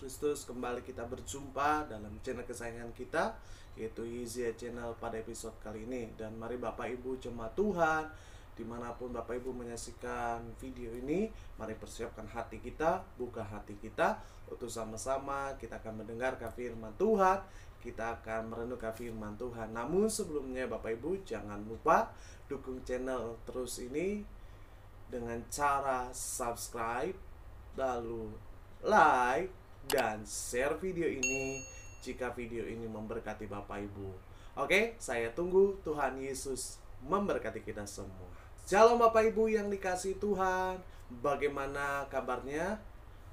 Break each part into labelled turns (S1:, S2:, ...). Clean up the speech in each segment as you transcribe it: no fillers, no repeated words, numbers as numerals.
S1: Kristus, kembali kita berjumpa dalam channel kesayangan kita, yaitu Yizia Channel pada episode kali ini. Dan mari Bapak Ibu jemaat Tuhan, dimanapun Bapak Ibu menyaksikan video ini, mari persiapkan hati kita, buka hati kita, untuk sama-sama kita akan mendengarkan firman Tuhan, kita akan merenungkan firman Tuhan. Namun sebelumnya Bapak Ibu jangan lupa dukung channel terus ini dengan cara subscribe, lalu like, dan share video ini jika video ini memberkati Bapak Ibu. Oke, saya tunggu. Tuhan Yesus memberkati kita semua. Shalom Bapak Ibu yang dikasihi Tuhan. Bagaimana kabarnya?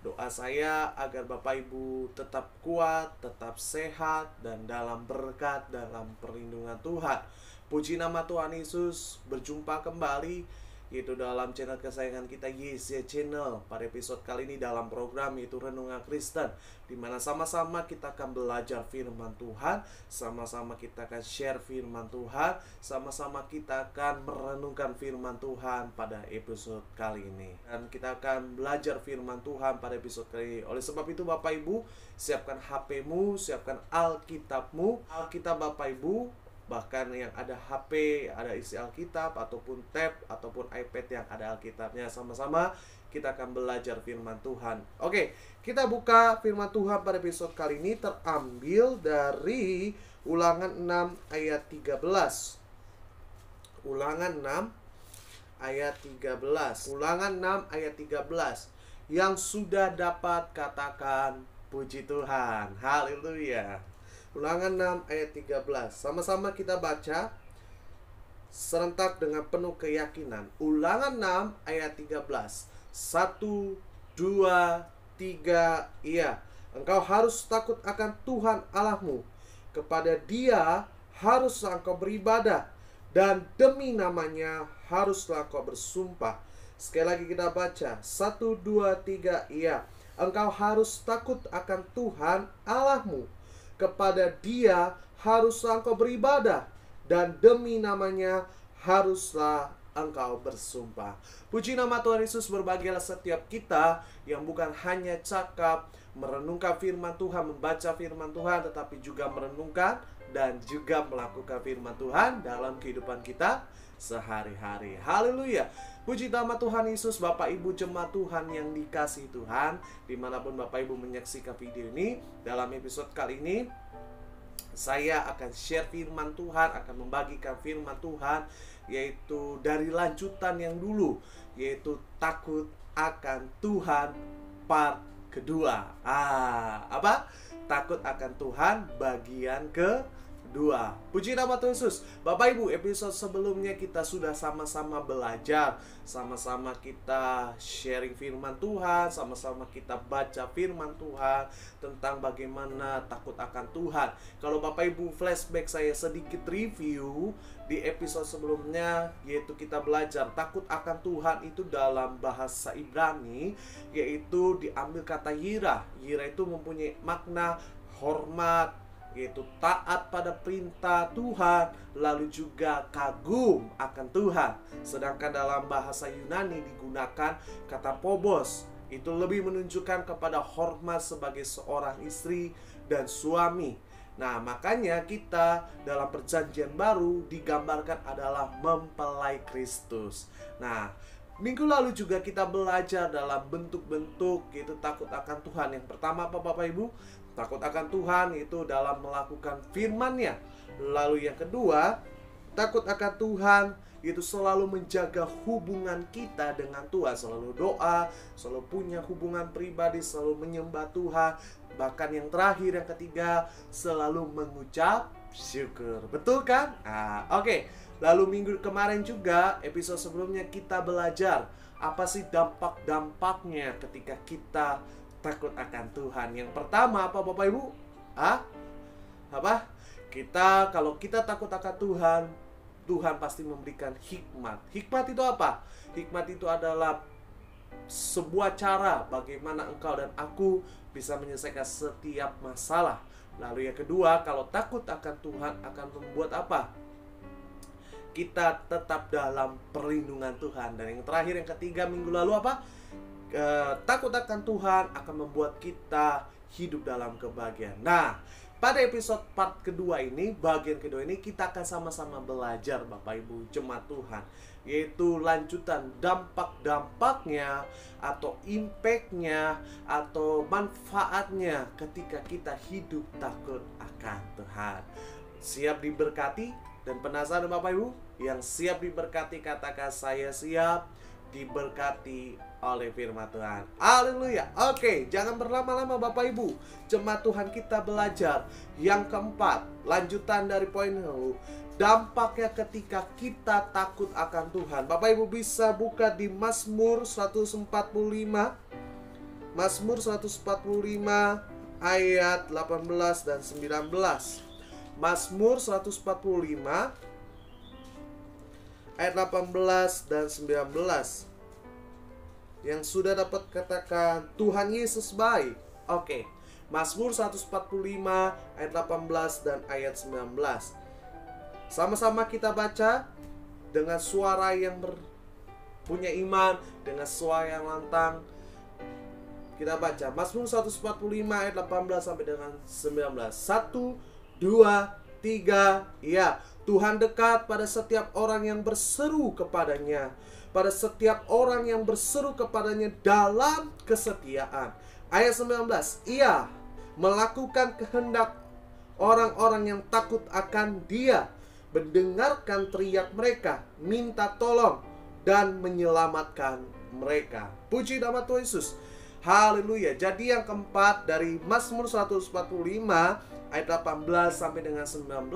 S1: Doa saya agar Bapak Ibu tetap kuat, tetap sehat, dan dalam berkat, dalam perlindungan Tuhan. Puji nama Tuhan Yesus, berjumpa kembali yaitu dalam channel kesayangan kita Yizia Channel. Pada episode kali ini dalam program yaitu Renungan Kristen, dimana sama-sama kita akan belajar firman Tuhan, sama-sama kita akan share firman Tuhan, sama-sama kita akan merenungkan firman Tuhan pada episode kali ini. Dan kita akan belajar firman Tuhan pada episode kali ini. Oleh sebab itu Bapak Ibu, siapkan HP-mu, siapkan Alkitabmu, Alkitab Bapak Ibu. Bahkan yang ada HP, ada isi Alkitab, ataupun tab, ataupun iPad yang ada Alkitabnya. Sama-sama kita akan belajar firman Tuhan. Oke, kita buka firman Tuhan pada episode kali ini terambil dari Ulangan 6 ayat 13. Ulangan 6 ayat 13. Ulangan 6 ayat 13. Yang sudah dapat katakan puji Tuhan. Haleluya. Ulangan 6 ayat 13. Sama-sama kita baca serentak dengan penuh keyakinan. Ulangan 6 ayat 13. 1, 2, 3, iya. Engkau harus takut akan Tuhan Allahmu. Kepada Dia haruslah engkau beribadah, dan demi namanya haruslah engkau bersumpah. Sekali lagi kita baca. 1, 2, 3, iya. Engkau harus takut akan Tuhan Allahmu. Kepada Dia haruslah engkau beribadah, dan demi namanya haruslah engkau bersumpah. Puji nama Tuhan Yesus, berbahagialah setiap kita yang bukan hanya cakap merenungkan firman Tuhan, membaca firman Tuhan, tetapi juga merenungkan dan juga melakukan firman Tuhan dalam kehidupan kita sehari-hari. Haleluya. Puji nama Tuhan Yesus. Bapak Ibu jemaat Tuhan yang dikasihi Tuhan, dimanapun Bapak Ibu menyaksikan video ini, dalam episode kali ini saya akan share firman Tuhan, akan membagikan firman Tuhan, yaitu dari lanjutan yang dulu, yaitu takut akan Tuhan part kedua. Apa? Takut akan Tuhan bagian kedua. Puji nama Tuhan Yesus. Bapak Ibu, episode sebelumnya kita sudah sama-sama belajar, sama-sama kita sharing firman Tuhan, sama-sama kita baca firman Tuhan tentang bagaimana takut akan Tuhan. Kalau Bapak Ibu flashback saya sedikit review di episode sebelumnya, yaitu kita belajar takut akan Tuhan itu dalam bahasa Ibrani, yaitu diambil kata yirah. Yirah itu mempunyai makna hormat, yaitu taat pada perintah Tuhan, lalu juga kagum akan Tuhan. Sedangkan dalam bahasa Yunani digunakan kata phobos, itu lebih menunjukkan kepada hormat sebagai seorang istri dan suami. Nah, makanya kita dalam perjanjian baru digambarkan adalah mempelai Kristus. Nah, minggu lalu juga kita belajar dalam bentuk-bentuk yaitu takut akan Tuhan. Yang pertama apa Bapak Ibu? Takut akan Tuhan itu dalam melakukan firman-Nya. Lalu yang kedua, takut akan Tuhan itu selalu menjaga hubungan kita dengan Tuhan, selalu doa, selalu punya hubungan pribadi, selalu menyembah Tuhan. Bahkan yang terakhir, yang ketiga, selalu mengucap syukur. Betul kan? Oke. Lalu minggu kemarin juga, episode sebelumnya kita belajar apa sih dampak-dampaknya ketika kita takut akan Tuhan. Yang pertama apa Bapak Ibu? Apa? Kalau kita takut akan Tuhan, Tuhan pasti memberikan hikmat. Hikmat itu apa? Hikmat itu adalah sebuah cara bagaimana engkau dan aku bisa menyelesaikan setiap masalah. Lalu yang kedua, kalau takut akan Tuhan akan membuat apa? Kita tetap dalam perlindungan Tuhan. Dan yang terakhir, yang ketiga minggu lalu apa? takut akan Tuhan akan membuat kita hidup dalam kebahagiaan. Nah, pada episode part kedua ini, bagian kedua ini, kita akan sama-sama belajar Bapak Ibu jemaat Tuhan, yaitu lanjutan dampak-dampaknya atau impact-nya atau manfaatnya ketika kita hidup takut akan Tuhan. Siap diberkati dan penasaran Bapak Ibu? Yang siap diberkati katakan saya siap diberkati oleh firman Tuhan. Haleluya. Oke, jangan berlama-lama Bapak Ibu. Jemaat Tuhan, kita belajar yang keempat, lanjutan dari poin lalu, dampaknya ketika kita takut akan Tuhan. Bapak Ibu bisa buka di Mazmur 145. Mazmur 145 ayat 18 dan 19. Mazmur 145 ayat 18 dan 19. Yang sudah dapat katakan Tuhan Yesus baik. Oke, Mazmur 145 ayat 18 dan ayat 19. Sama-sama kita baca dengan suara yang punya iman, dengan suara yang lantang. Kita baca Mazmur 145 ayat 18 sampai dengan 19. 1, 2, 3. Ya, Tuhan dekat pada setiap orang yang berseru kepadanya, pada setiap orang yang berseru kepadanya dalam kesetiaan. Ayat 19. Ia melakukan kehendak orang-orang yang takut akan Dia, mendengarkan teriak mereka, minta tolong, dan menyelamatkan mereka. Puji nama Tuhan Yesus. Haleluya. Jadi yang keempat dari Mazmur 145 ayat 18 sampai dengan 19,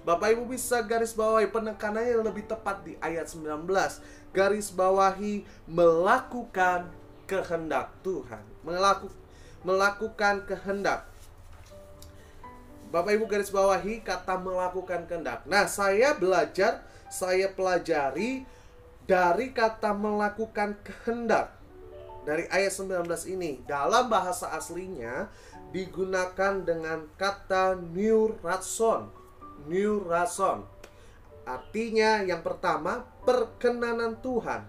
S1: Bapak Ibu bisa garis bawahi, penekanannya lebih tepat di ayat 19. Garis bawahi melakukan kehendak Tuhan. Melakukan kehendak. Bapak Ibu garis bawahi kata melakukan kehendak. Nah, saya pelajari dari kata melakukan kehendak. Dari ayat 19 ini, dalam bahasa aslinya digunakan dengan kata new ratson. Artinya yang pertama perkenanan Tuhan,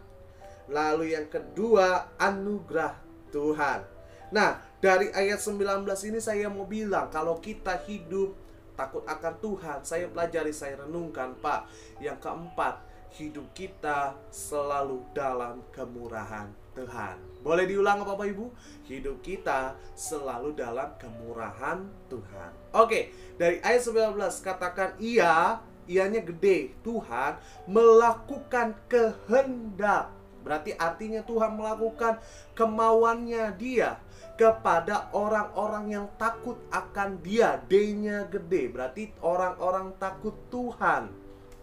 S1: lalu yang kedua anugerah Tuhan. Nah, dari ayat 19 ini saya mau bilang, kalau kita hidup takut akan Tuhan, saya pelajari, saya renungkan Pak. Yang keempat, hidup kita selalu dalam kemurahan Tuhan. Boleh diulang Bapak Ibu? Hidup kita selalu dalam kemurahan Tuhan. Oke, dari ayat 19 katakan ianya gede. Tuhan melakukan kehendak. Berarti artinya Tuhan melakukan kemauannya Dia kepada orang-orang yang takut akan Dia. D-nya gede. Berarti orang-orang takut Tuhan.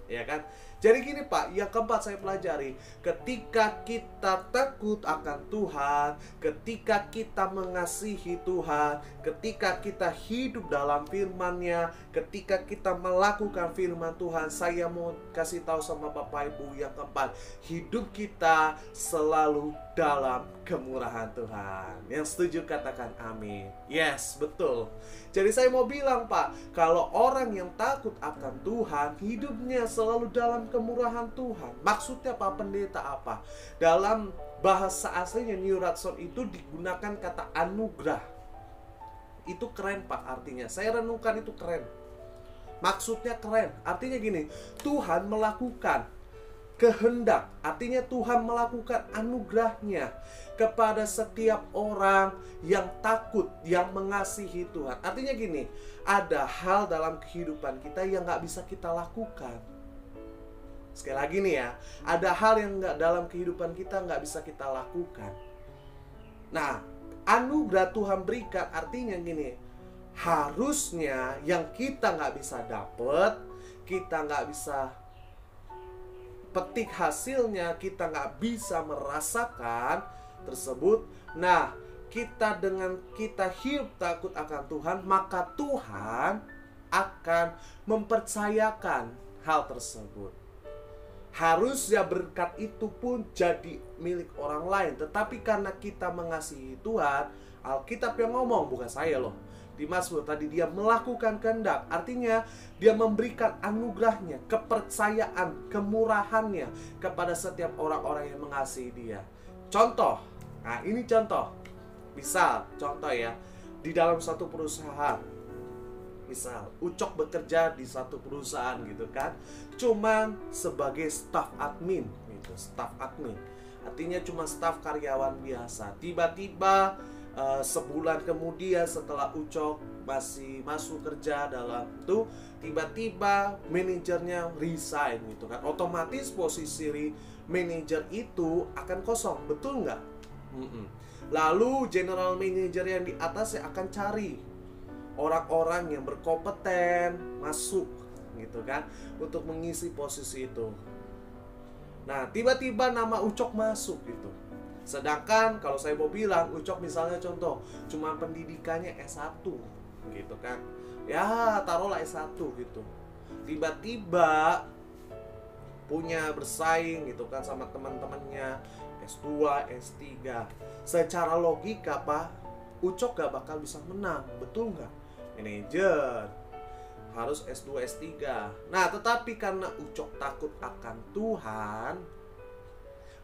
S1: Ya kan? Jadi gini Pak, yang keempat saya pelajari, ketika kita takut akan Tuhan, ketika kita mengasihi Tuhan, ketika kita hidup dalam firman-Nya, ketika kita melakukan firman Tuhan, saya mau kasih tahu sama Bapak Ibu yang keempat, hidup kita selalu dalam kemurahan Tuhan. Yang setuju katakan amin. Yes, betul. Jadi saya mau bilang Pak, kalau orang yang takut akan Tuhan, hidupnya selalu dalam kemurahan Tuhan. Maksudnya Pak Pendeta apa? Dalam bahasa aslinya New Ratson itu digunakan kata anugerah. Itu keren Pak artinya. Saya renungkan itu keren. Maksudnya keren. Artinya gini, Tuhan melakukan kehendak, artinya Tuhan melakukan anugerahnya kepada setiap orang yang takut, yang mengasihi Tuhan. Artinya gini, ada hal dalam kehidupan kita yang gak bisa kita lakukan. Sekali lagi nih ya, ada hal yang dalam kehidupan kita gak bisa kita lakukan. Nah, anugerah Tuhan berikan artinya gini, harusnya yang kita gak bisa dapet, kita gak bisa petik hasilnya, kita nggak bisa merasakan tersebut. Nah, dengan kita hidup takut akan Tuhan, maka Tuhan akan mempercayakan hal tersebut. Harusnya berkat itu pun jadi milik orang lain, tetapi karena kita mengasihi Tuhan, Alkitab yang ngomong, bukan saya loh. Di Mazmur tadi dia melakukan kehendak, artinya dia memberikan anugerahnya, kepercayaan, kemurahannya kepada setiap orang-orang yang mengasihi Dia. Contoh, Nah, ini contoh. Misal, contoh ya, di dalam satu perusahaan. Misal, Ucok bekerja di satu perusahaan gitu kan, cuman sebagai staff admin gitu, staff admin. Artinya cuma staff karyawan biasa. Tiba-tiba sebulan kemudian setelah Ucok masih masuk kerja dalam itu, tiba-tiba manajernya resign gitu kan. Otomatis posisi manajer itu akan kosong, betul nggak? Lalu general manager yang di atasnya akan cari orang-orang yang berkompeten masuk gitu kan untuk mengisi posisi itu. Nah, tiba-tiba nama Ucok masuk gitu. Sedangkan kalau saya mau bilang Ucok misalnya contoh cuma pendidikannya S1 gitu kan. Ya, taruhlah S1 gitu. Tiba-tiba punya bersaing gitu kan sama teman-temannya S2, S3. Secara logika Pak, Ucok gak bakal bisa menang, betul nggak? Manajer harus S2, S3. Nah, tetapi karena Ucok takut akan Tuhan,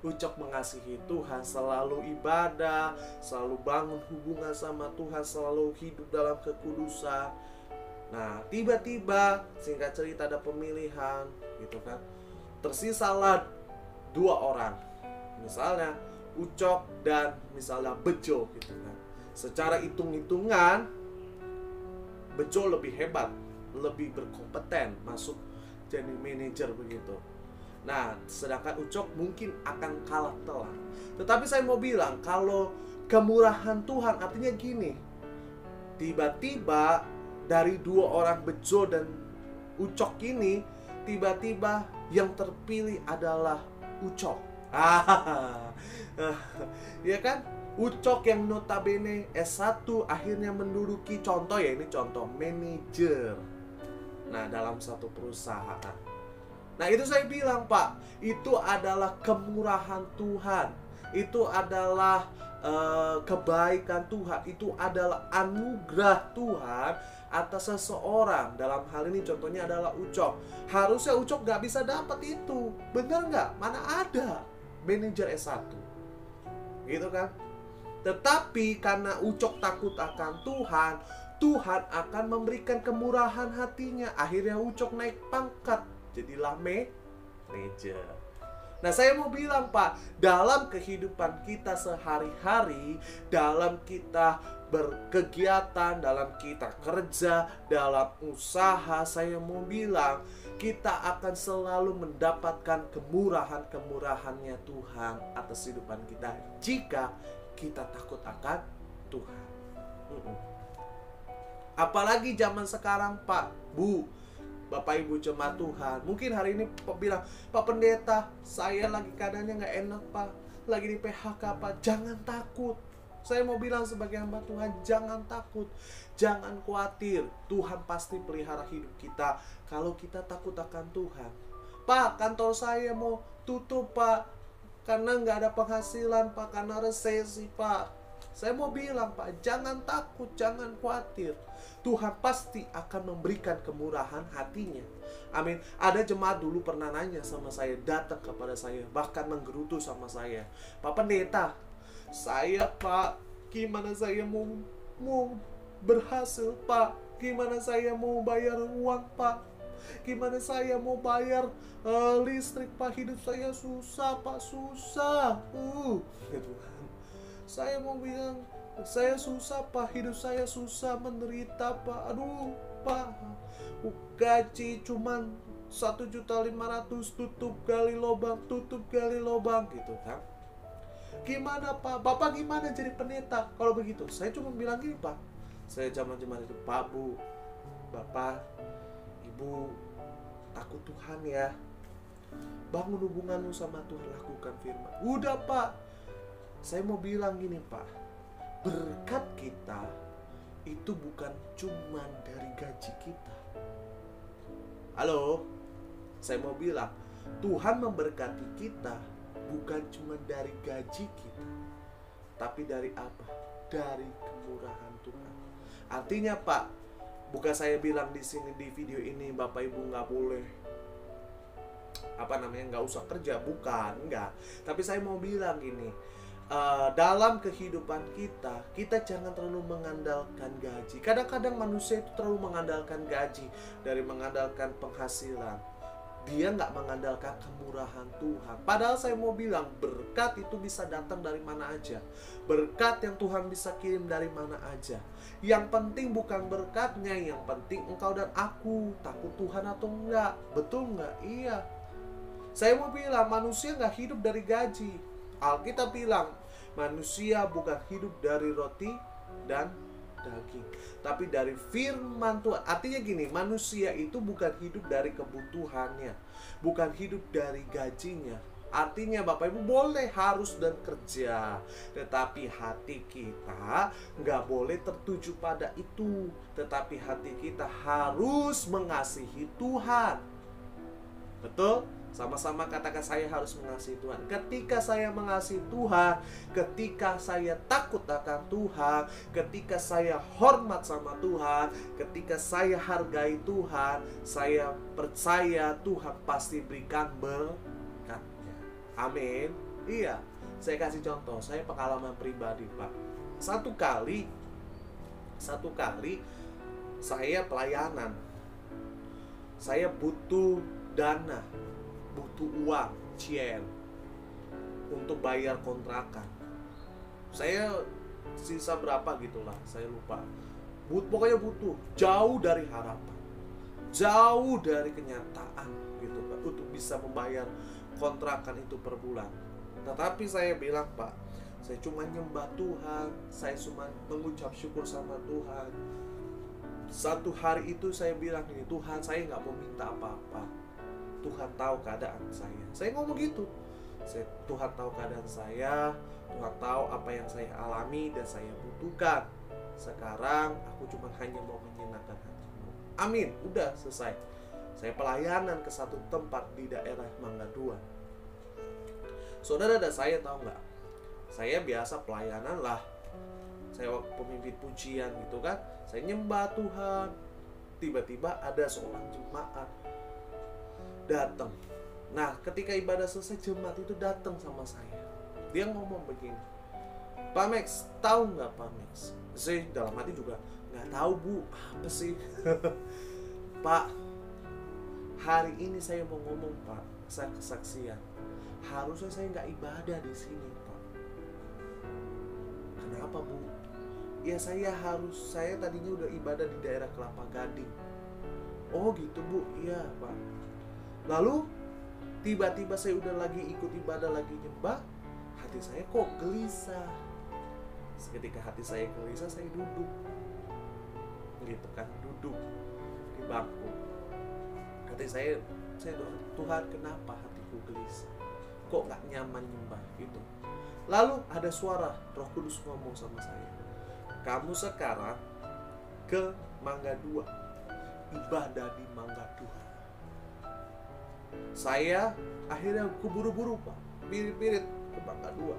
S1: Ucok mengasihi Tuhan, selalu ibadah, selalu bangun hubungan sama Tuhan, selalu hidup dalam kekudusan. Nah, tiba-tiba singkat cerita ada pemilihan gitu kan. Tersisalah 2 orang. Misalnya Ucok dan misalnya Bejo gitu kan. Secara hitung-hitungan Bejo lebih hebat, lebih berkompeten masuk jadi manajer begitu. Nah, sedangkan Ucok mungkin akan kalah telak. Tetapi saya mau bilang kalau kemurahan Tuhan artinya gini. Tiba-tiba dari 2 orang Bejo dan Ucok ini, tiba-tiba yang terpilih adalah Ucok. Ya kan? Ucok yang notabene S1 akhirnya menduduki, contoh ya, ini contoh, manajer. Nah, dalam satu perusahaan. Nah, itu saya bilang Pak, itu adalah kemurahan Tuhan. Itu adalah kebaikan Tuhan. Itu adalah anugerah Tuhan atas seseorang. Dalam hal ini contohnya adalah Ucok. Harusnya Ucok gak bisa dapat itu. Bener gak? Mana ada manajer S1 gitu kan. Tetapi karena Ucok takut akan Tuhan, Tuhan akan memberikan kemurahan hatinya. Akhirnya Ucok naik pangkat, jadilah manajer. Nah, saya mau bilang Pak, dalam kehidupan kita sehari-hari, dalam kita berkegiatan, dalam kita kerja, dalam usaha, saya mau bilang kita akan selalu mendapatkan kemurahan-kemurahannya Tuhan atas kehidupan kita jika kita takut akan Tuhan. Apalagi zaman sekarang Pak, Bu, Bapak Ibu jemaat Tuhan, mungkin hari ini Pak bilang, Pak Pendeta, saya lagi keadaannya nggak enak Pak, lagi di PHK Pak. Jangan takut. Saya mau bilang sebagai hamba Tuhan, jangan takut, jangan khawatir. Tuhan pasti pelihara hidup kita kalau kita takut akan Tuhan. Pak, kantor saya mau tutup Pak, karena nggak ada penghasilan Pak, karena resesi Pak. Saya mau bilang Pak, jangan takut, jangan khawatir. Tuhan pasti akan memberikan kemurahan hatinya. Amin. Ada jemaat dulu pernah nanya sama saya, datang kepada saya, bahkan menggerutu sama saya, Pak Pendeta, saya Pak, gimana saya mau berhasil Pak? Gimana saya mau bayar uang Pak? Gimana saya mau bayar listrik Pak? Hidup saya susah Pak, susah. Gitu kan. Saya mau bilang, saya susah Pak, hidup saya susah, menderita Pak. Aduh Pak, gaji cuman 1.500.000, tutup gali lubang gitu kan. Gimana Pak? Bapak gimana jadi pendeta kalau begitu? Saya cuma bilang gini Pak, saya zaman-zaman itu, Pak, Bu, Bapak, Ibu, takut Tuhan ya, bangun hubunganmu sama Tuhan, lakukan firman. Udah Pak. Saya mau bilang gini Pak, berkat kita itu bukan cuma dari gaji kita. Halo, saya mau bilang, Tuhan memberkati kita bukan cuma dari gaji kita, tapi dari apa? Dari kemurahan Tuhan. Artinya Pak, bukan saya bilang di sini di video ini Bapak Ibu nggak boleh nggak usah kerja, bukan, enggak. Tapi saya mau bilang gini, dalam kehidupan kita, kita jangan terlalu mengandalkan gaji. Kadang-kadang manusia itu terlalu mengandalkan gaji, dari mengandalkan penghasilan. Dia nggak mengandalkan kemurahan Tuhan. Padahal saya mau bilang, berkat itu bisa datang dari mana aja. Berkat yang Tuhan bisa kirim dari mana aja. Yang penting bukan berkatnya, yang penting engkau dan aku takut Tuhan atau enggak. Betul nggak? Iya. Saya mau bilang, manusia nggak hidup dari gaji. Alkitab bilang, manusia bukan hidup dari roti dan daging, tapi dari firman Tuhan. Artinya gini, manusia itu bukan hidup dari kebutuhannya, bukan hidup dari gajinya. Artinya Bapak Ibu boleh, harus dan kerja, tetapi hati kita nggak boleh tertuju pada itu. Tetapi hati kita harus mengasihi Tuhan. Betul? Sama-sama katakan, saya harus mengasihi Tuhan. Ketika saya mengasihi Tuhan, ketika saya takut akan Tuhan, ketika saya hormat sama Tuhan, ketika saya hargai Tuhan, saya percaya Tuhan pasti berikan berkatnya. Amin. Iya. Saya kasih contoh, saya pengalaman pribadi, Pak. Satu kali saya pelayanan. Saya butuh dana, butuh uang, untuk bayar kontrakan. Saya sisa berapa gitulah, saya lupa. Pokoknya butuh, jauh dari harapan, jauh dari kenyataan gitu Pak, untuk bisa membayar kontrakan itu per bulan. Tetapi saya bilang, Pak, saya cuma nyembah Tuhan, saya cuma mengucap syukur sama Tuhan. Satu hari itu saya bilang ini, Tuhan, saya nggak mau minta apa-apa. Tuhan tahu keadaan saya. Saya ngomong gitu. Tuhan tahu keadaan saya, Tuhan tahu apa yang saya alami dan saya butuhkan. Sekarang aku cuma hanya mau menyenangkan hatimu. Amin. Udah selesai. Saya pelayanan ke satu tempat di daerah Mangga 2. Saudara dan saya tahu nggak? Saya biasa pelayanan lah. Saya pemimpin pujian gitu kan. Saya nyembah Tuhan. Tiba-tiba ada seorang jemaat datang. Nah, ketika ibadah selesai, jemaat itu datang sama saya. Dia ngomong begini, Pak Max, tahu nggak Pak Max? Saya dalam hati juga nggak tahu Bu, apa sih? Pak, hari ini saya mau ngomong Pak, saya kesaksian. Harusnya saya nggak ibadah di sini Pak. Kenapa Bu? Ya saya tadinya udah ibadah di daerah Kelapa Gading. Oh gitu Bu, iya Pak. Lalu tiba-tiba saya udah lagi ikut ibadah, lagi nyembah, hati saya kok gelisah. Ketika hati saya gelisah, saya duduk gitu kan, duduk di bangku. Hati saya doa, Tuhan, kenapa hatiku gelisah, kok gak nyaman nyembah gitu. Lalu ada suara Roh Kudus ngomong sama saya, kamu sekarang ke Mangga 2, ibadah di Mangga 2. Saya akhirnya keburu-buru Pak, birit-birit ke Mangga 2,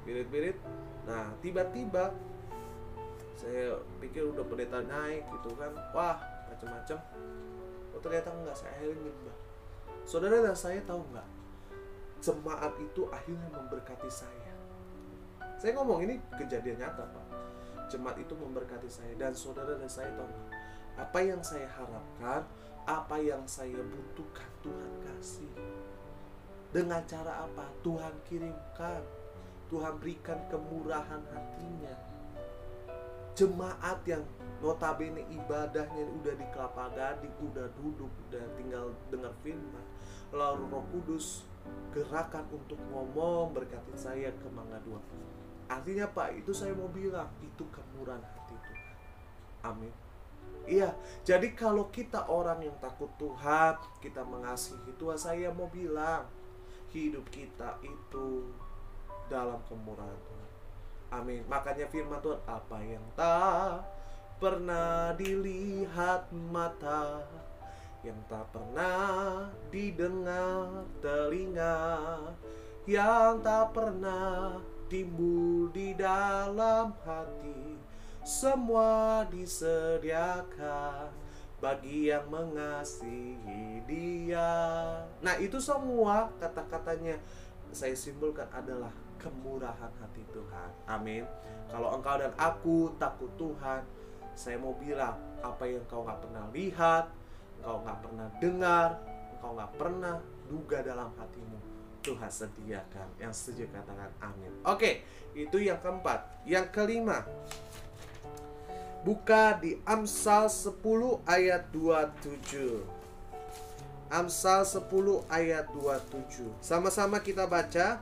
S1: birit-birit. Nah tiba-tiba saya pikir udah pendeta naik gitu kan, wah macam-macam. Oh ternyata enggak, saya akhirnya nyembah. Saudara dan saya tahu nggak, jemaat itu akhirnya memberkati saya. Saya ngomong ini kejadian nyata Pak. Jemaat itu memberkati saya, dan saudara dan saya tahu apa yang saya harapkan, apa yang saya butuhkan, Tuhan kasih. Dengan cara apa? Tuhan kirimkan, Tuhan berikan kemurahan hatinya. Jemaat yang notabene ibadahnya udah di Kelapa Gading, udah duduk, udah tinggal dengar firman, lalu Roh Kudus gerakan untuk ngomong berkatin saya ke Mangga 2. Artinya Pak, itu saya mau bilang, itu kemurahan hati Tuhan. Amin. Iya, jadi kalau kita orang yang takut Tuhan, kita mengasihi Tuhan, saya mau bilang, hidup kita itu dalam kemurahan Tuhan. Amin. Makanya firman Tuhan, apa yang tak pernah dilihat mata, yang tak pernah didengar telinga, yang tak pernah timbul di dalam hati, semua disediakan bagi yang mengasihi Dia. Nah itu semua kata-katanya saya simpulkan adalah kemurahan hati Tuhan. Amin. Kalau engkau dan aku takut Tuhan, saya mau bilang, apa yang engkau gak pernah lihat, engkau gak pernah dengar, engkau gak pernah duga dalam hatimu, Tuhan sediakan. Yang setuju katakan amin. Oke, itu yang keempat. Yang kelima, buka di Amsal 10 ayat 27. Amsal 10 ayat 27. Sama-sama kita baca.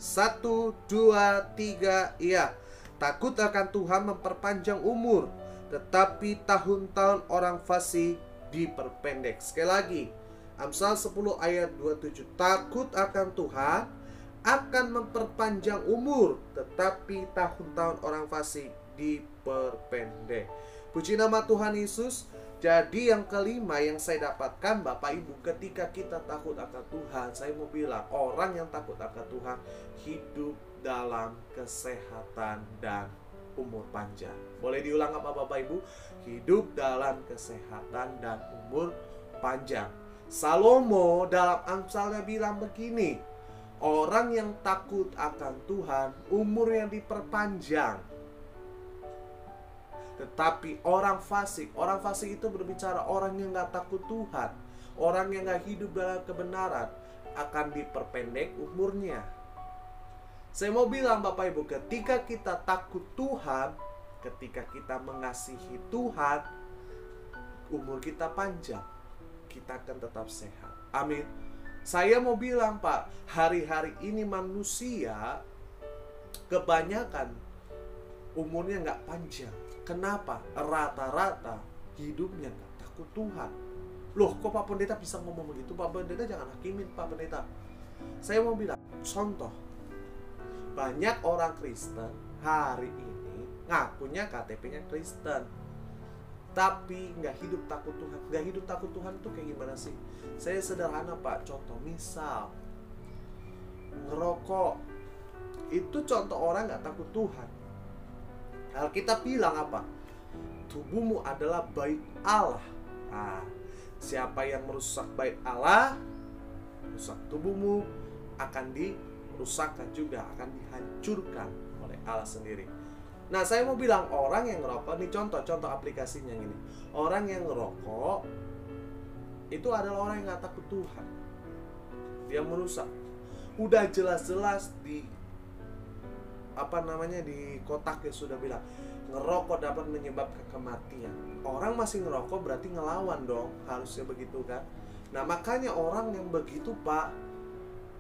S1: 1, 2, 3, iya. Takut akan Tuhan memperpanjang umur, tetapi tahun-tahun orang fasik diperpendek. Sekali lagi, Amsal 10 ayat 27. Takut akan Tuhan akan memperpanjang umur, tetapi tahun-tahun orang fasik diperpendek. Puji nama Tuhan Yesus. Jadi yang kelima yang saya dapatkan, Bapak Ibu, ketika kita takut akan Tuhan, saya mau bilang, orang yang takut akan Tuhan hidup dalam kesehatan dan umur panjang. Boleh diulang apa Bapak Ibu? Hidup dalam kesehatan dan umur panjang. Salomo dalam Amsalnya bilang begini, orang yang takut akan Tuhan umurnya diperpanjang. Tetapi orang fasik itu berbicara orang yang gak takut Tuhan, orang yang gak hidup dalam kebenaran, akan diperpendek umurnya. Saya mau bilang Bapak Ibu, ketika kita takut Tuhan, ketika kita mengasihi Tuhan, umur kita panjang, kita akan tetap sehat. Amin. Saya mau bilang Pak, hari-hari ini manusia kebanyakan umurnya gak panjang. Kenapa? Rata-rata hidupnya gak takut Tuhan. Loh, kok Pak Pendeta bisa ngomong begitu? Pak Pendeta jangan hakimin Pak Pendeta. Saya mau bilang, contoh, banyak orang Kristen hari ini ngakunya KTP-nya Kristen, tapi gak hidup takut Tuhan. Gak hidup takut Tuhan itu kayak gimana sih? Saya sederhana Pak, contoh misal ngerokok, itu contoh orang gak takut Tuhan. Alkitab bilang apa? Tubuhmu adalah bait Allah. Nah, siapa yang merusak bait Allah, rusak tubuhmu, akan dirusakkan juga, akan dihancurkan oleh Allah sendiri. Nah, saya mau bilang orang yang ngerokok, ini contoh aplikasinya gini. Orang yang ngerokok itu adalah orang yang gak takut Tuhan. Dia merusak. Udah jelas-jelas di di kotaknya sudah bilang ngerokok dapat menyebabkan kematian. Orang masih ngerokok berarti ngelawan dong, harusnya begitu kan. Nah makanya orang yang begitu Pak,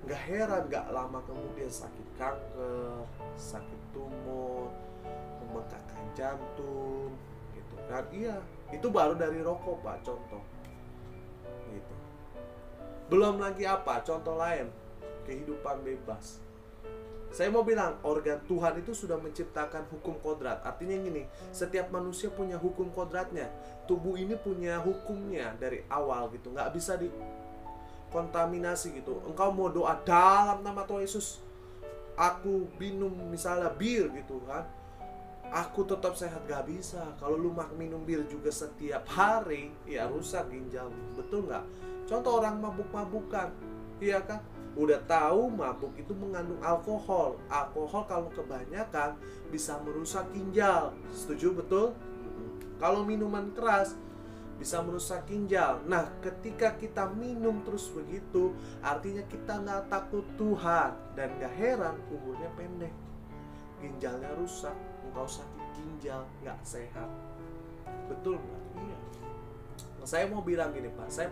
S1: gak heran gak lama kemudian sakit kanker, sakit tumor, pembengkakan jantung gitu kan. Iya, itu baru dari rokok Pak, contoh gitu. Belum lagi apa, contoh lain, kehidupan bebas. Saya mau bilang, organ Tuhan itu sudah menciptakan hukum kodrat. Artinya gini, setiap manusia punya hukum kodratnya. Tubuh ini punya hukumnya dari awal gitu. Nggak bisa dikontaminasi gitu. Engkau mau doa dalam nama Tuhan Yesus, aku minum misalnya bir gitu kan, aku tetap sehat. Gak bisa. Kalau lu minum bir juga setiap hari, ya rusak ginjal. Betul nggak? Contoh orang mabuk-mabukan, iya kan? Udah tahu mabuk itu mengandung alkohol. Alkohol kalau kebanyakan bisa merusak ginjal. Setuju betul? Kalau minuman keras bisa merusak ginjal. Nah, ketika kita minum terus begitu, artinya kita nggak takut Tuhan. Dan gak heran umurnya pendek, ginjalnya rusak, engkau sakit ginjal, nggak sehat. Betul nggak? Iya. Nah, saya mau bilang gini Pak, saya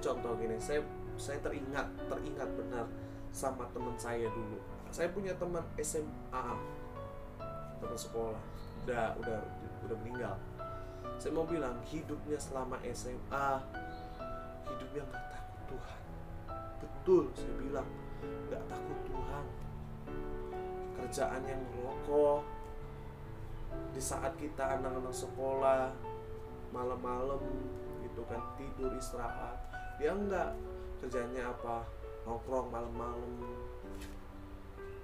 S1: contoh gini, saya teringat benar sama teman saya dulu. Saya punya teman SMA, teman sekolah, udah meninggal. Saya mau bilang hidupnya selama SMA, hidupnya gak takut Tuhan. Betul, saya bilang gak takut Tuhan. Kerjaan yang ngerokok, di saat kita anak-anak sekolah malam-malam gitu kan, tidur istirahat, dia enggak. Kerjanya apa? Nongkrong malam-malam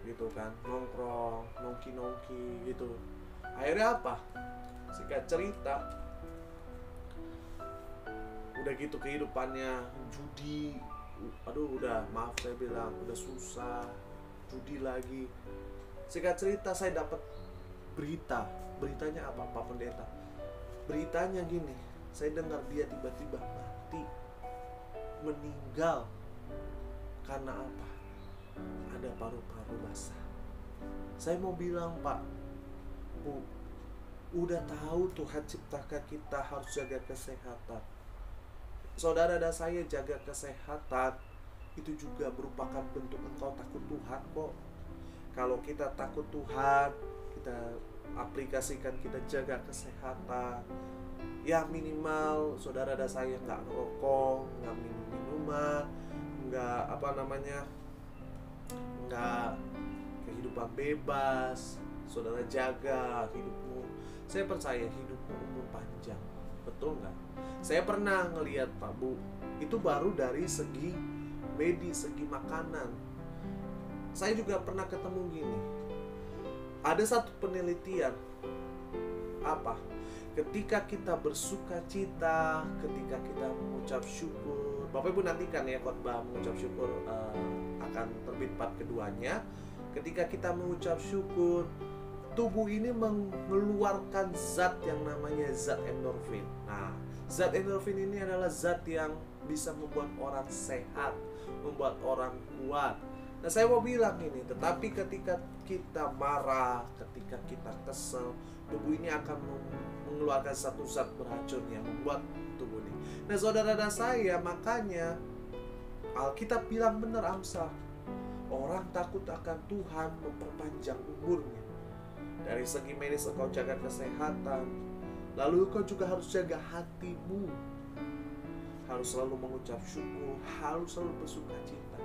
S1: gitu kan, nongkrong, nongki gitu. Akhirnya apa? Singkat cerita, udah gitu kehidupannya judi, aduh udah maaf saya bilang udah susah, judi lagi. Singkat cerita saya dapat beritanya apa Pak Pendeta? Beritanya gini, saya dengar dia tiba-tiba mati, meninggal. Karena apa? Ada paru-paru basah. Saya mau bilang Pak, Bu, udah tahu Tuhan ciptakan kita harus jaga kesehatan. Saudara dan saya jaga kesehatan itu juga merupakan bentuk engkau takut Tuhan kok. Kalau kita takut Tuhan, kita aplikasikan, kita jaga kesehatan, ya minimal saudara dan saya nggak ngerokok, nggak minum minuman, nggak nggak kehidupan bebas. Saudara jaga hidupmu, saya percaya hidupmu umur panjang. Betul nggak? Saya pernah ngelihat Pak Bu, itu baru dari segi medis, segi makanan. Saya juga pernah ketemu gini, ada satu penelitian, apa? Ketika kita bersuka cita, ketika kita mengucap syukur, Bapak Ibu nantikan ya khotbah mengucap syukur akan terbit part keduanya. Ketika kita mengucap syukur, tubuh ini mengeluarkan zat yang namanya zat endorfin. Nah, zat endorfin ini adalah zat yang bisa membuat orang sehat, membuat orang kuat. Nah, saya mau bilang ini, tetapi ketika kita marah, ketika kita kesel, tubuh ini akan mengeluarkan satu zat beracun yang membuat tubuh ini. Nah, saudara dan saya, makanya Alkitab bilang benar Amsal, orang takut akan Tuhan memperpanjang umurnya. Dari segi medis engkau jaga kesehatan, lalu engkau juga harus jaga hatimu, harus selalu mengucap syukur, harus selalu bersuka cita.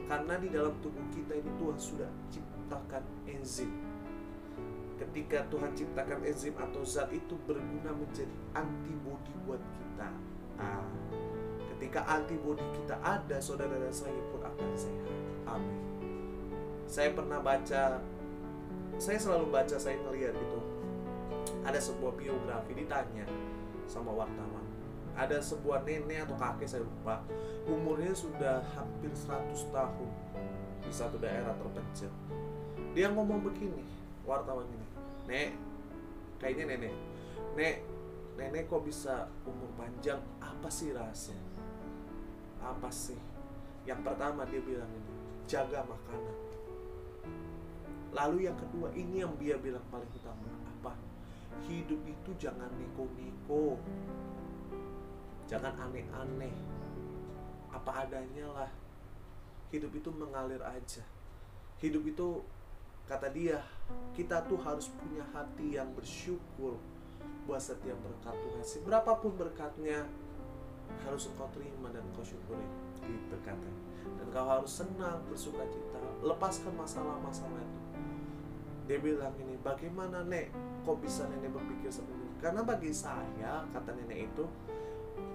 S1: Karena di dalam tubuh kita ini Tuhan sudah ciptakan enzim. Ketika Tuhan ciptakan enzim atau zat itu berguna menjadi antibodi buat kita. Ketika antibodi kita ada, saudara dan saya pun akan sehat. Amin. Saya pernah baca, saya selalu baca, saya ngelihat gitu, ada sebuah biografi, ditanya sama wartawan, ada sebuah nenek atau kakek saya lupa, umurnya sudah hampir 100 tahun di satu daerah terpencil. Dia ngomong begini, wartawan ini, Nek, kayaknya nenek kok bisa umur panjang, apa sih rahasia? Apa sih? Yang pertama dia bilang ini, jaga makanan. Lalu yang kedua, ini yang dia bilang paling utama, apa? Hidup itu jangan neko-neko, jangan aneh-aneh, apa adanya lah. Hidup itu mengalir aja. Hidup itu, kata dia, kita tuh harus punya hati yang bersyukur buat setiap berkat Tuhan. Berapapun berkatnya, harus engkau terima dan engkau syukuri, gitu katanya. Dan kau harus senang, bersuka cita, lepaskan masalah-masalah itu. Dia bilang ini, bagaimana Nek, kok bisa nenek berpikir seperti ini? Karena bagi saya, kata nenek itu,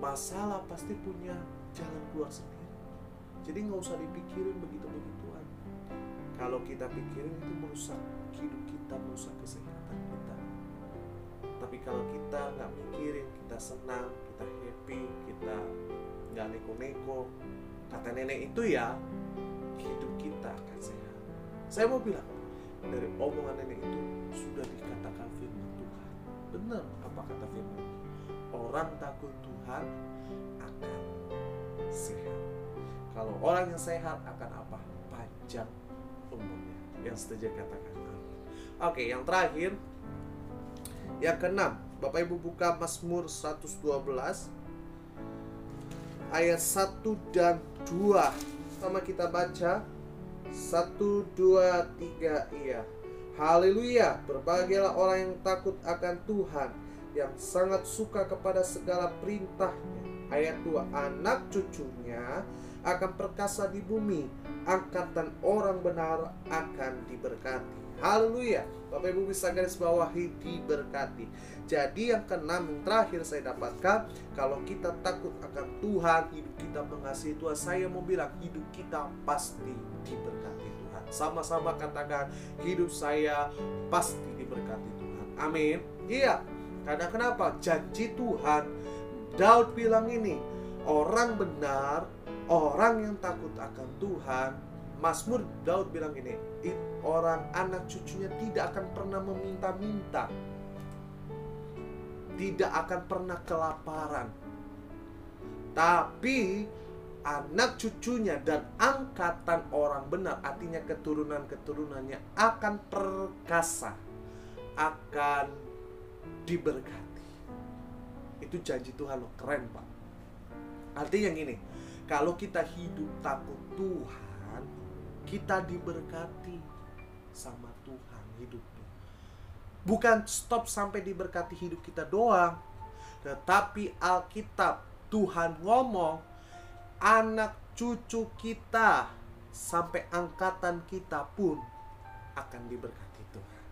S1: masalah pasti punya jalan keluar sendiri. Jadi nggak usah dipikirin begitu-begituan. Kalau kita pikirin itu merusak hidup kita, merusak kesehatan kita. Tapi kalau kita nggak mikirin, kita senang, kita happy, kita nggak neko-neko, kata nenek itu ya, hidup kita akan sehat. Saya mau bilang, dari omongan nenek itu sudah dikatakan firman Tuhan. Benar apa kata firman? Orang takut Tuhan akan sehat. Kalau orang yang sehat akan apa? Panjang umurnya. Yang setuju katakan amin. Oke, yang terakhir, yang keenam, Bapak Ibu buka Mazmur 112 ayat 1 dan 2. Sama kita baca 1, 2, 3, iya. Haleluya, berbahagialah orang yang takut akan Tuhan, yang sangat suka kepada segala perintahnya. Ayat 2, anak cucunya akan perkasa di bumi, angkatan orang benar akan diberkati. Haleluya, Bapak Ibu bisa garis bawahi diberkati. Jadi yang keenam, yang terakhir saya dapatkan, kalau kita takut akan Tuhan, hidup kita mengasihi Tuhan, saya mau bilang hidup kita pasti diberkati Tuhan. Sama-sama katakan, hidup saya pasti diberkati Tuhan. Amin. Iya, karena kenapa? Janji Tuhan. Daud bilang ini, orang benar Orang yang takut akan Tuhan, Mazmur Daud bilang gini, orang anak cucunya tidak akan pernah meminta-minta, tidak akan pernah kelaparan. Tapi anak cucunya dan angkatan orang benar, artinya keturunan-keturunannya akan perkasa, akan diberkati. Itu janji Tuhan loh, keren Pak. Artinya yang ini, kalau kita hidup takut Tuhan, kita diberkati sama Tuhan hidupnya. Bukan stop sampai diberkati hidup kita doang, tetapi Alkitab Tuhan ngomong, anak cucu kita sampai angkatan kita pun akan diberkati Tuhan.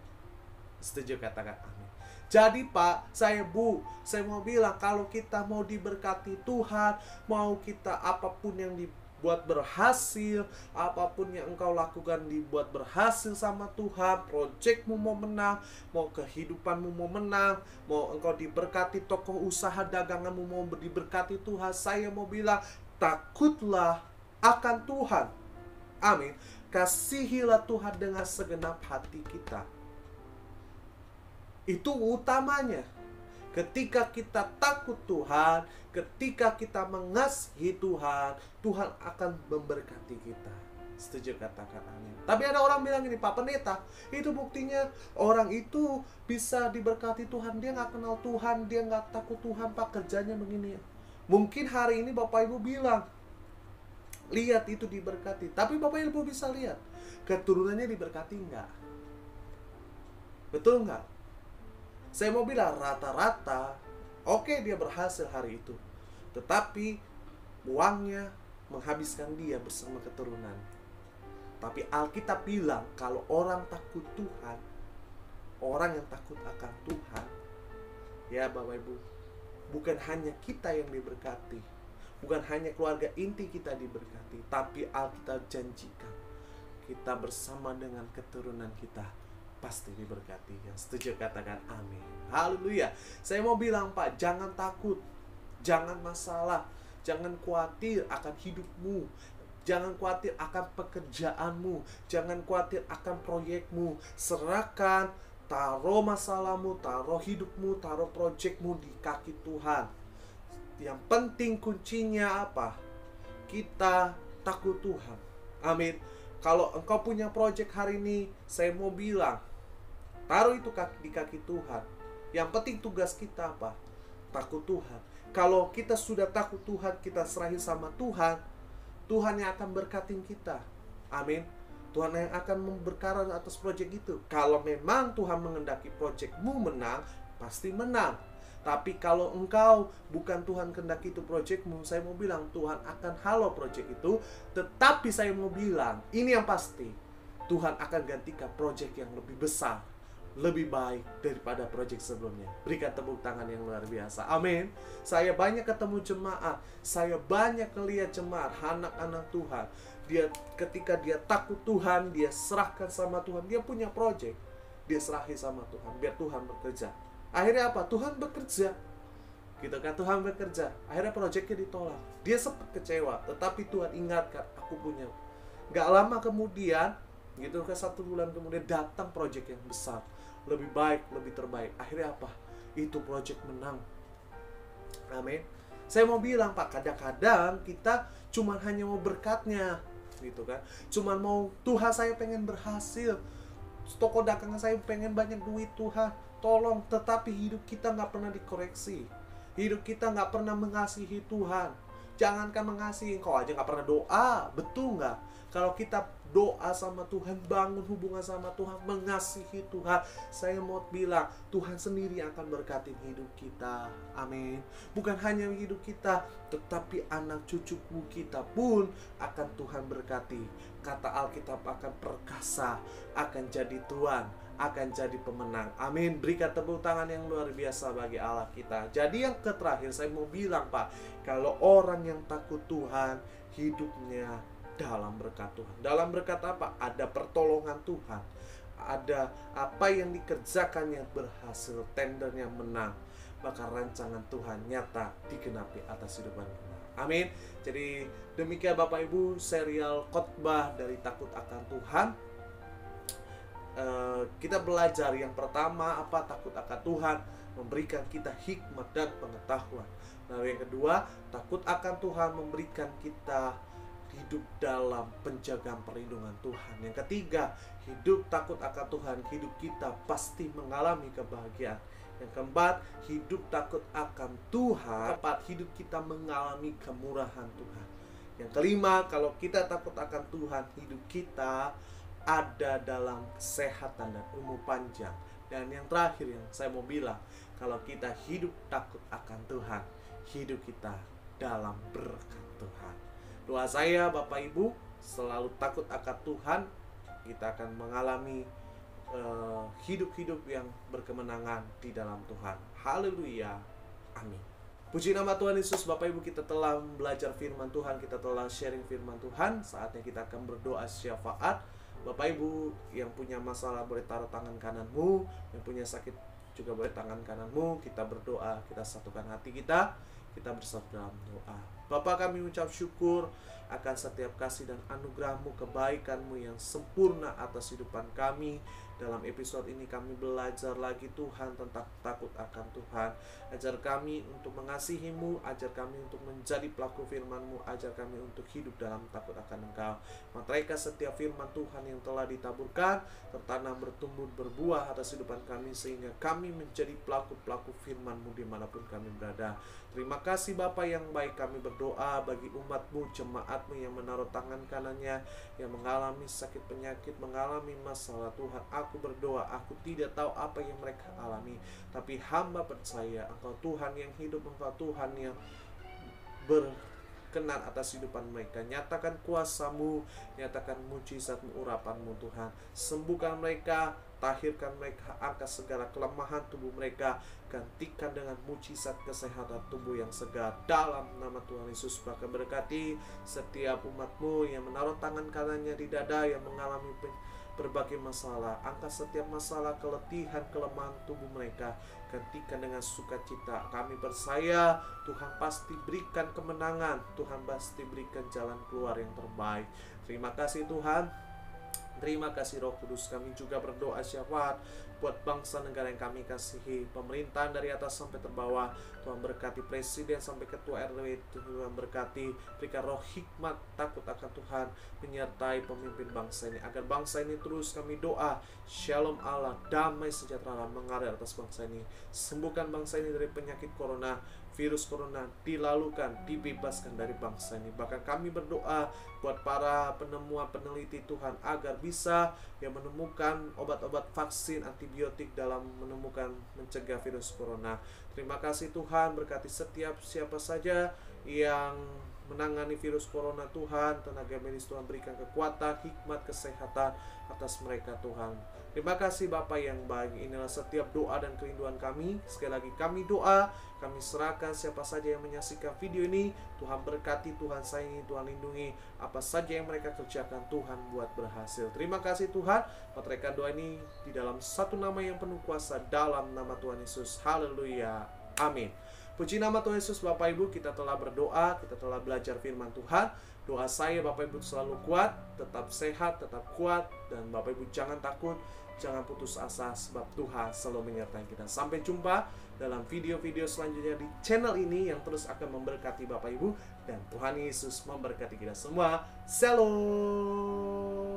S1: Setuju? Katakan amin. Jadi Pak, saya mau bilang, kalau kita mau diberkati Tuhan, mau kita apapun yang dibuat berhasil, apapun yang engkau lakukan dibuat berhasil sama Tuhan, proyekmu mau menang, mau kehidupanmu mau menang, mau engkau diberkati, toko usaha daganganmu mau diberkati Tuhan, saya mau bilang, takutlah akan Tuhan. Amin. Kasihilah Tuhan dengan segenap hati kita. Itu utamanya. Ketika kita takut Tuhan, ketika kita mengasihi Tuhan, Tuhan akan memberkati kita. Setuju? Katakan amin. Tapi ada orang bilang gini, Pak Pendeta, itu buktinya orang itu bisa diberkati Tuhan, dia nggak kenal Tuhan, dia nggak takut Tuhan, Pak, kerjanya begini. Mungkin hari ini Bapak Ibu bilang, lihat itu diberkati. Tapi Bapak Ibu bisa lihat, keturunannya diberkati enggak? Betul enggak? Saya mau bilang rata-rata, oke, dia berhasil hari itu, tetapi uangnya menghabiskan dia bersama keturunan. Tapi Alkitab bilang, kalau orang takut Tuhan, orang yang takut akan Tuhan, ya Bapak Ibu, bukan hanya kita yang diberkati, bukan hanya keluarga inti kita diberkati, tapi Alkitab janjikan kita bersama dengan keturunan kita pasti diberkati. Yang setuju katakan amin. Haleluya. Saya mau bilang Pak, jangan takut, jangan masalah, jangan khawatir akan hidupmu, jangan khawatir akan pekerjaanmu, jangan khawatir akan proyekmu. Serahkan, taruh masalahmu, taruh hidupmu, taruh proyekmu di kaki Tuhan. Yang penting kuncinya apa? Kita takut Tuhan. Amin. Kalau engkau punya proyek hari ini, saya mau bilang, taruh itu di kaki Tuhan. Yang penting tugas kita apa? Takut Tuhan. Kalau kita sudah takut Tuhan, kita serahin sama Tuhan, Tuhan yang akan berkatin kita. Amin. Tuhan yang akan memberkati atas proyek itu. Kalau memang Tuhan mengendaki proyekmu menang, pasti menang. Tapi kalau engkau bukan Tuhan kehendaki itu proyekmu, saya mau bilang Tuhan akan halau proyek itu. Tetapi saya mau bilang, ini yang pasti, Tuhan akan gantikan proyek yang lebih besar, lebih baik daripada proyek sebelumnya. Berikan tepuk tangan yang luar biasa. Amin. Saya banyak ketemu jemaat, saya banyak melihat jemaat, anak-anak Tuhan. Ketika dia takut Tuhan, dia serahkan sama Tuhan, dia punya proyek, dia serahi sama Tuhan, biar Tuhan bekerja. Akhirnya apa? Tuhan bekerja. Gitu kan, Tuhan bekerja. Akhirnya proyeknya ditolak. Dia sempat kecewa, tetapi Tuhan ingatkan, aku punya. Gak lama kemudian, gitu kan, 1 bulan kemudian datang proyek yang besar, lebih baik, lebih terbaik. Akhirnya apa? Itu proyek menang. Amin. Saya mau bilang Pak, kadang-kadang kita cuma hanya mau berkatnya, gitu kan. Cuma mau, Tuhan saya pengen berhasil, toko dagangan saya pengen banyak duit Tuhan, tolong. Tetapi hidup kita nggak pernah dikoreksi, hidup kita nggak pernah mengasihi Tuhan. Jangankan mengasihi, kau aja nggak pernah doa. Betul nggak? Kalau kita doa sama Tuhan, bangun hubungan sama Tuhan, mengasihi Tuhan, saya mau bilang Tuhan sendiri akan berkati hidup kita. Amin. Bukan hanya hidup kita, tetapi anak cucuku kita pun akan Tuhan berkati. Kata Alkitab akan perkasa, akan jadi tuan, akan jadi pemenang. Amin. Berikan tepuk tangan yang luar biasa bagi Allah kita. Jadi yang terakhir saya mau bilang Pak, kalau orang yang takut Tuhan, hidupnya dalam berkat Tuhan. Dalam berkat apa? Ada pertolongan Tuhan, ada apa yang dikerjakannya berhasil, tendernya menang. maka rancangan Tuhan nyata digenapi atas kehidupan kita. Amin. Jadi demikian Bapak Ibu serial khotbah dari takut akan Tuhan. Kita belajar yang pertama apa takut akan Tuhan, memberikan kita hikmat dan pengetahuan. Lalu yang kedua, takut akan Tuhan memberikan kita hidup dalam penjagaan perlindungan Tuhan. Yang ketiga, hidup takut akan Tuhan, hidup kita pasti mengalami kebahagiaan. Yang keempat, hidup takut akan Tuhan, hidup kita mengalami kemurahan Tuhan. Yang kelima, kalau kita takut akan Tuhan, hidup kita ada dalam kesehatan dan umur panjang. Dan yang terakhir yang saya mau bilang, kalau kita hidup takut akan Tuhan, hidup kita dalam berkat Tuhan. Doa saya Bapak Ibu selalu takut akan Tuhan, kita akan mengalami hidup-hidup yang berkemenangan di dalam Tuhan. Haleluya. Amin. Puji nama Tuhan Yesus. Bapak Ibu, kita telah belajar firman Tuhan, kita telah sharing firman Tuhan. Saatnya kita akan berdoa syafaat. Bapak Ibu yang punya masalah boleh taruh tangan kananmu, yang punya sakit juga boleh tangan kananmu. Kita berdoa, kita satukan hati kita bersatu dalam doa. Bapa, kami ucap syukur akan setiap kasih dan anugerah-Mu, kebaikan-Mu yang sempurna atas kehidupan kami. Dalam episode ini kami belajar lagi Tuhan tentang takut akan Tuhan. Ajar kami untuk mengasihi-Mu, ajar kami untuk menjadi pelaku firman-Mu, ajar kami untuk hidup dalam takut akan Engkau. Meteraikan setiap firman Tuhan yang telah ditaburkan, tertanam, bertumbuh, berbuah atas kehidupan kami, sehingga kami menjadi pelaku-pelaku firman-Mu dimanapun kami berada. Terima kasih Bapa yang baik, kami berdoa bagi umat-Mu, jemaat-Mu yang menaruh tangan kanannya, yang mengalami sakit penyakit, mengalami masalah. Tuhan, aku berdoa, aku tidak tahu apa yang mereka alami, tapi hamba percaya Engkau Tuhan yang hidup, Engkau Tuhan yang berkenan atas kehidupan mereka. Nyatakan kuasa-Mu, nyatakan mujizat-Mu, urapan-Mu Tuhan. Sembuhkan mereka, tahirkan mereka, angkat segala kelemahan tubuh mereka, gantikan dengan mujizat kesehatan tubuh yang segar dalam nama Tuhan Yesus. Bahkan berkati setiap umat-Mu yang menaruh tangan kanannya di dada, yang mengalami berbagai masalah, angkat setiap masalah, keletihan, kelemahan tubuh mereka, gantikan dengan sukacita. Kami percaya Tuhan pasti berikan kemenangan, Tuhan pasti berikan jalan keluar yang terbaik. Terima kasih Tuhan. Terima kasih Roh Kudus. Kami juga berdoa syafaat buat bangsa negara yang kami kasihi, pemerintahan dari atas sampai terbawah. Tuhan berkati presiden sampai ketua RW. Tuhan berkati, berikan roh hikmat takut akan Tuhan menyertai pemimpin bangsa ini, agar bangsa ini terus kami doa shalom Allah, damai sejahtera Allah mengalir atas bangsa ini. Sembuhkan bangsa ini dari penyakit corona, virus corona, dilalukan, dibebaskan dari bangsa ini. Bahkan kami berdoa buat para penemuan peneliti Tuhan, agar bisa menemukan obat-obat vaksin antibiotik dalam menemukan mencegah virus corona. Terima kasih Tuhan, berkati setiap siapa saja yang menangani virus corona Tuhan, tenaga medis Tuhan berikan kekuatan, hikmat, kesehatan atas mereka Tuhan. Terima kasih Bapa yang baik. Inilah setiap doa dan kerinduan kami. Sekali lagi kami doa, kami serahkan siapa saja yang menyaksikan video ini. Tuhan berkati, Tuhan sayangi, Tuhan lindungi. Apa saja yang mereka kerjakan, Tuhan buat berhasil. Terima kasih Tuhan. Meteraikan doa ini di dalam satu nama yang penuh kuasa, dalam nama Tuhan Yesus. Haleluya. Amin. Puji nama Tuhan Yesus. Bapak Ibu, kita telah berdoa, kita telah belajar firman Tuhan. Doa saya Bapak Ibu selalu kuat, tetap sehat, tetap kuat, dan Bapak Ibu jangan takut, jangan putus asa, sebab Tuhan selalu menyertai kita. Sampai jumpa dalam video-video selanjutnya di channel ini yang terus akan memberkati Bapak Ibu, dan Tuhan Yesus memberkati kita semua. Shalom.